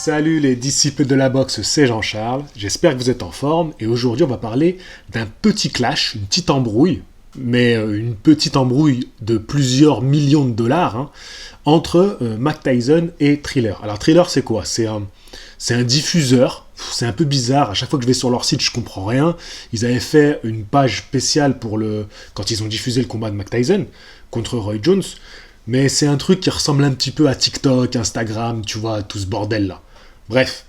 Salut les disciples de la boxe, c'est Jean-Charles, j'espère que vous êtes en forme et aujourd'hui on va parler d'un petit clash, une petite embrouille, mais une petite embrouille de plusieurs millions de dollars entre Mike Tyson et Triller. Alors Triller c'est quoi ? C'est un diffuseur, c'est un peu bizarre, à chaque fois que je vais sur leur site je comprends rien. Ils avaient fait une page spéciale quand ils ont diffusé le combat de Mike Tyson contre Roy Jones. Mais c'est un truc qui ressemble un petit peu à TikTok, Instagram, tu vois, tout ce bordel-là. Bref.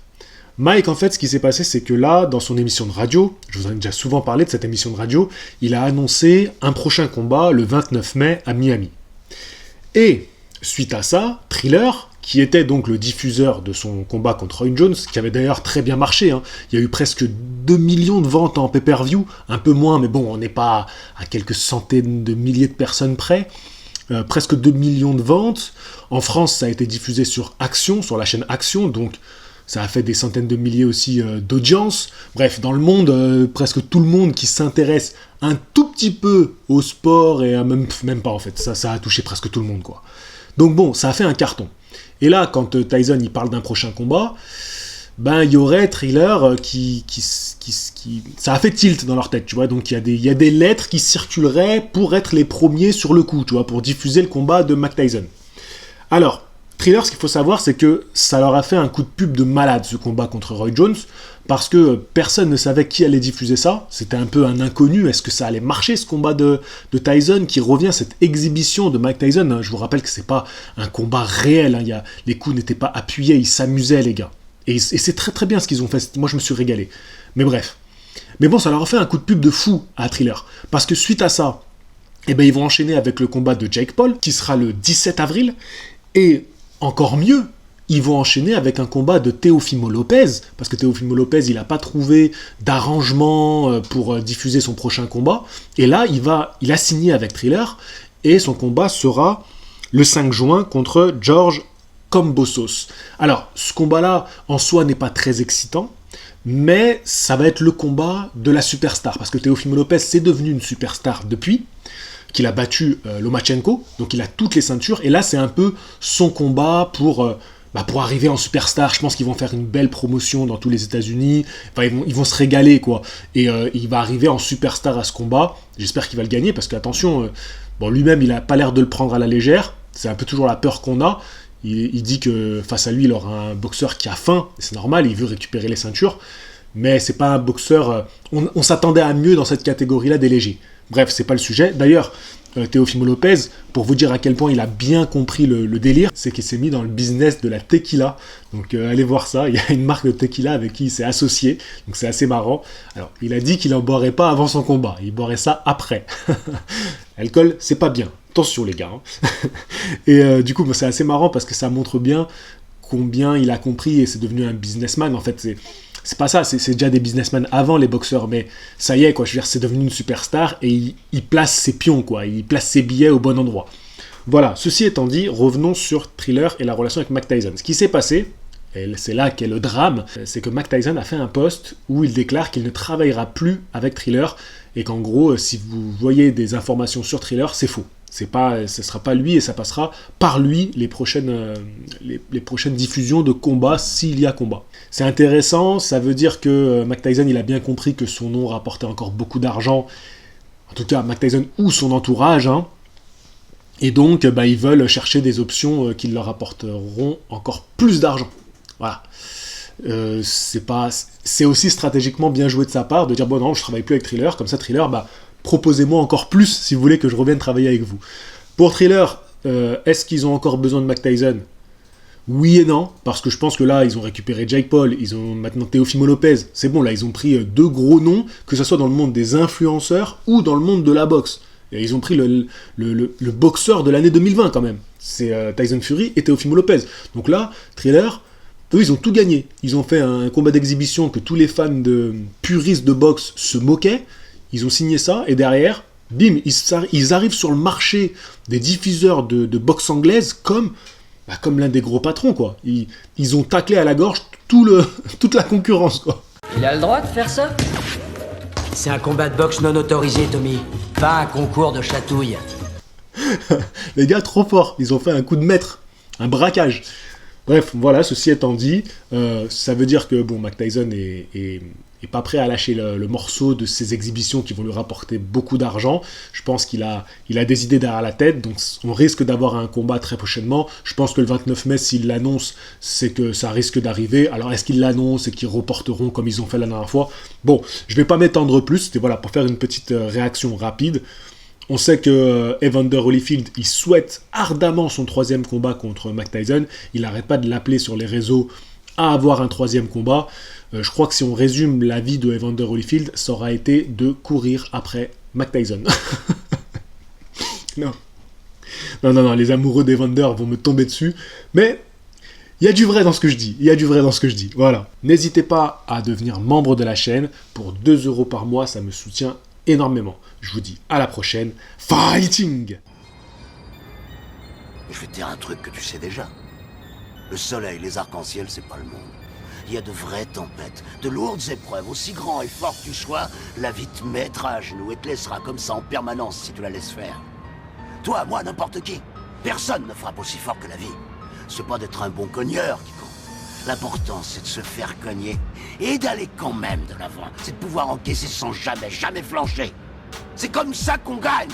Mike, en fait, ce qui s'est passé, c'est que là, dans son émission de radio, je vous en ai déjà souvent parlé de cette émission de radio, il a annoncé un prochain combat le 29 mai à Miami. Et, suite à ça, Triller, qui était donc le diffuseur de son combat contre Roy Jones, qui avait d'ailleurs très bien marché, il y a eu presque 2 millions de ventes en pay-per-view, un peu moins, mais bon, on n'est pas à quelques centaines de milliers de personnes près. Presque 2 millions de ventes. En France, ça a été diffusé sur Action, sur la chaîne Action, donc ça a fait des centaines de milliers aussi d'audience. Bref, dans le monde, presque tout le monde qui s'intéresse un tout petit peu au sport, et même pas en fait, ça a touché presque tout le monde, quoi. Donc bon, ça a fait un carton. Et là, quand Tyson il parle d'un prochain combat, il y aurait Triller ça a fait tilt dans leur tête, tu vois, donc il y a des lettres qui circuleraient pour être les premiers sur le coup, tu vois, pour diffuser le combat de Mike Tyson. Alors, Triller, ce qu'il faut savoir, c'est que ça leur a fait un coup de pub de malade, ce combat contre Roy Jones, parce que personne ne savait qui allait diffuser ça, c'était un peu un inconnu, est-ce que ça allait marcher, ce combat de Tyson, qui revient, cette exhibition de Mike Tyson, je vous rappelle que c'est pas un combat réel, les coups n'étaient pas appuyés, ils s'amusaient, les gars. Et c'est très très bien ce qu'ils ont fait, moi je me suis régalé. Mais bref. Mais bon, ça leur a fait un coup de pub de fou à Triller. Parce que suite à ça, ils vont enchaîner avec le combat de Jake Paul, qui sera le 17 avril. Et encore mieux, ils vont enchaîner avec un combat de Teofimo Lopez, parce que Teofimo Lopez, il n'a pas trouvé d'arrangement pour diffuser son prochain combat. Et là, il a signé avec Triller, et son combat sera le 5 juin contre George Kambosos. Alors, ce combat-là, en soi, n'est pas très excitant, mais ça va être le combat de la superstar, parce que Teofimo Lopez, c'est devenu une superstar depuis qu'il a battu Lomachenko, donc il a toutes les ceintures, et là, c'est un peu son combat pour arriver en superstar. Je pense qu'ils vont faire une belle promotion dans tous les États-Unis, ils vont se régaler, quoi, et il va arriver en superstar à ce combat. J'espère qu'il va le gagner, parce que, attention, lui-même, il n'a pas l'air de le prendre à la légère, c'est un peu toujours la peur qu'on a. Il dit que face à lui, il aura un boxeur qui a faim, c'est normal, il veut récupérer les ceintures, mais c'est pas un boxeur... On s'attendait à mieux dans cette catégorie-là des légers. Bref, c'est pas le sujet. D'ailleurs, Teofimo Lopez, pour vous dire à quel point il a bien compris le délire, c'est qu'il s'est mis dans le business de la tequila. Donc allez voir ça, il y a une marque de tequila avec qui il s'est associé, donc c'est assez marrant. Alors, il a dit qu'il n'en boirait pas avant son combat, il boirait ça après. L'alcool, c'est pas bien. Attention les gars. Et du coup, c'est assez marrant parce que ça montre bien combien il a compris et c'est devenu un businessman. En fait, c'est pas ça, c'est déjà des businessmen avant les boxeurs, mais ça y est, quoi. Je veux dire, c'est devenu une superstar et il place ses pions, quoi. Il place ses billets au bon endroit. Voilà, ceci étant dit, revenons sur Triller et la relation avec Mike Tyson. Ce qui s'est passé, et c'est là qu'est le drame, c'est que Mike Tyson a fait un post où il déclare qu'il ne travaillera plus avec Triller et qu'en gros, si vous voyez des informations sur Triller, c'est faux. Ce ne sera pas lui et ça passera par lui les prochaines diffusions de combats s'il y a combat. C'est intéressant, ça veut dire que Mike Tyson il a bien compris que son nom rapportait encore beaucoup d'argent, en tout cas Mike Tyson ou son entourage, et donc ils veulent chercher des options qui leur apporteront encore plus d'argent. Voilà. C'est aussi stratégiquement bien joué de sa part de dire bon non, je travaille plus avec Triller, comme ça Triller, proposez-moi encore plus si vous voulez que je revienne travailler avec vous. Pour Triller, est-ce qu'ils ont encore besoin de Mike Tyson ? Oui et non, parce que je pense que là, ils ont récupéré Jake Paul, ils ont maintenant Teofimo Lopez, c'est bon, là, ils ont pris deux gros noms, que ce soit dans le monde des influenceurs ou dans le monde de la boxe. Et ils ont pris le boxeur de l'année 2020 quand même, c'est Tyson Fury et Teofimo Lopez. Donc là, Triller, eux, ils ont tout gagné. Ils ont fait un combat d'exhibition que tous les fans de puristes de boxe se moquaient. Ils ont signé ça, et derrière, bim, ils arrivent sur le marché des diffuseurs de boxe anglaise comme l'un des gros patrons, quoi. Ils ont taclé à la gorge toute la concurrence, quoi. Il a le droit de faire ça ? C'est un combat de boxe non autorisé, Tommy. Pas un concours de chatouille. Les gars, trop forts. Ils ont fait un coup de maître. Un braquage. Bref, voilà, ceci étant dit, ça veut dire que bon, Mike Tyson est pas prêt à lâcher le morceau de ses exhibitions qui vont lui rapporter beaucoup d'argent. Je pense qu'il a des idées derrière la tête, donc on risque d'avoir un combat très prochainement. Je pense que le 29 mai, s'il l'annonce, c'est que ça risque d'arriver. Alors est-ce qu'ils l'annoncent et qu'ils reporteront comme ils ont fait la dernière fois? Bon, je vais pas m'étendre plus, c'était voilà, pour faire une petite réaction rapide. On sait que Evander Holyfield, il souhaite ardemment son 3e combat contre Mike Tyson. Il n'arrête pas de l'appeler sur les réseaux à avoir un 3e combat. Je crois que si on résume la vie de Evander Holyfield, ça aura été de courir après Mike Tyson. Non, les amoureux d'Evander vont me tomber dessus. Mais il y a du vrai dans ce que je dis. Voilà. N'hésitez pas à devenir membre de la chaîne. Pour 2 € par mois, ça me soutient énormément. Je vous dis à la prochaine. Fighting! Je vais te dire un truc que tu sais déjà. Le soleil, les arcs-en-ciel, c'est pas le monde. Il y a de vraies tempêtes, de lourdes épreuves, aussi grand et fort que tu sois, la vie te mettra à genoux et te laissera comme ça en permanence si tu la laisses faire. Toi, moi, n'importe qui. Personne ne frappe aussi fort que la vie. C'est pas d'être un bon cogneur qui compte. L'important, c'est de se faire cogner et d'aller quand même de l'avant. C'est de pouvoir encaisser sans jamais flancher. C'est comme ça qu'on gagne.